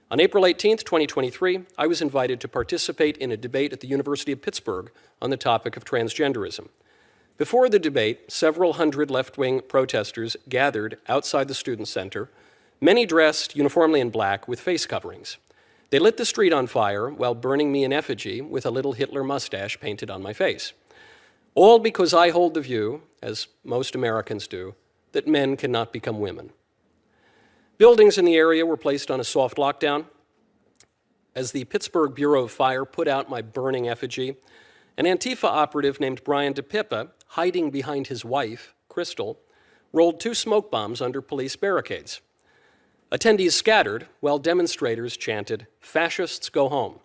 On April 18, 2023, I was invited to participate in a debate at the University of Pittsburgh on the topic of transgenderism. Before the debate, several hundred left-wing protesters gathered outside the Student Center, many dressed uniformly in black with face coverings. They lit the street on fire while burning me in effigy with a little Hitler mustache painted on my face. All because I hold the view, as most Americans do, that men cannot become women. Buildings in the area were placed on a soft lockdown. As the Pittsburgh Bureau of Fire put out my burning effigy, an Antifa operative named Brian DePippa, hiding behind his wife, Crystal, rolled 2 smoke bombs under police barricades. Attendees scattered while demonstrators chanted, "Fascists go home."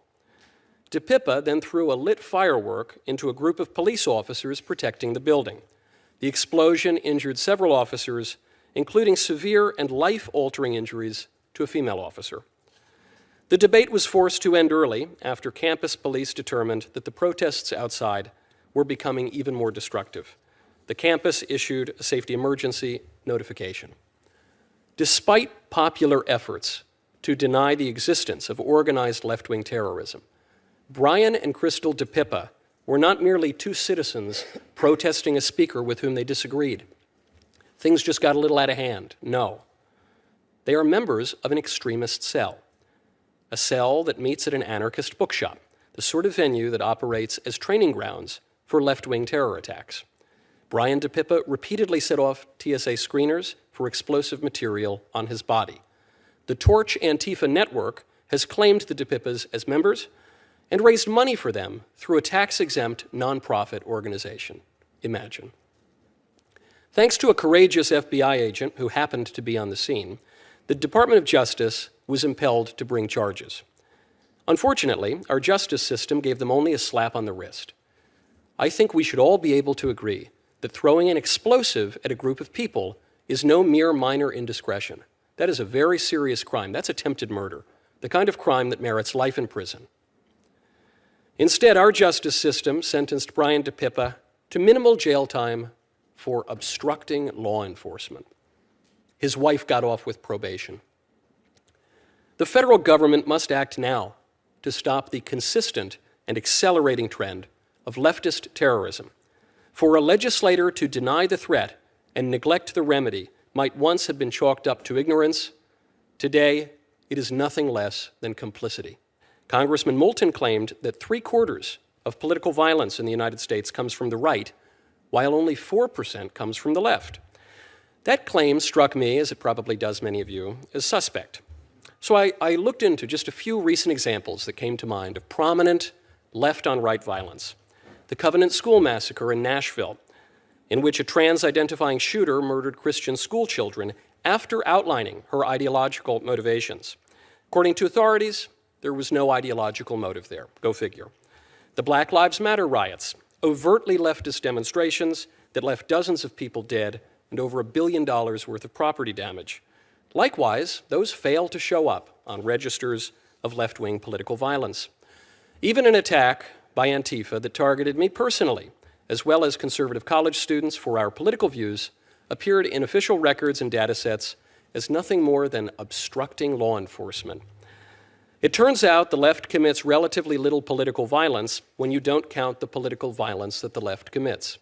DePippa then threw a lit firework into a group of police officers protecting the building. The explosion injured several officers, including severe and life-altering injuries to a female officer. The debate was forced to end early after campus police determined that the protests outside were becoming even more destructive. The campus issued a safety emergency notification. Despite popular efforts to deny the existence of organized left-wing terrorism, Brian and Crystal DePippa were not merely 2 citizens protesting a speaker with whom they disagreed. Things just got a little out of hand. No. They are members of an extremist cell, a cell that meets at an anarchist bookshop, the sort of venue that operates as training grounds for left-wing terror attacks. Brian DePippa repeatedly set off TSA screeners for explosive material on his body. The Torch Antifa network has claimed the DePippas as members and raised money for them through a tax-exempt nonprofit organization. Imagine. Thanks to a courageous FBI agent who happened to be on the scene, the Department of Justice was impelled to bring charges. Unfortunately, our justice system gave them only a slap on the wrist. I think we should all be able to agree that throwing an explosive at a group of people is no mere minor indiscretion. That is a very serious crime. That's attempted murder, the kind of crime that merits life in prison. Instead, our justice system sentenced Brian DePippa to minimal jail time for obstructing law enforcement. His wife got off with probation. The federal government must act now to stop the consistent and accelerating trend of leftist terrorism. For a legislator to deny the threat and neglect the remedy might once have been chalked up to ignorance. Today, it is nothing less than complicity. Congressman Moulton claimed that 3/4 of political violence in the United States comes from the right, while only 4% comes from the left. That claim struck me, as it probably does many of you, as suspect. So I looked into just a few recent examples that came to mind of prominent left-on-right violence. The Covenant School Massacre in Nashville, in which a trans-identifying shooter murdered Christian school children after outlining her ideological motivations. According to authorities, there was no ideological motive there. Go figure. The Black Lives Matter riots, overtly leftist demonstrations that left dozens of people dead and over $1 billion worth of property damage. Likewise, those fail to show up on registers of left-wing political violence. Even an attack by Antifa that targeted me personally, as well as conservative college students for our political views, appeared in official records and data sets as nothing more than obstructing law enforcement. It turns out the left commits relatively little political violence when you don't count the political violence that the left commits.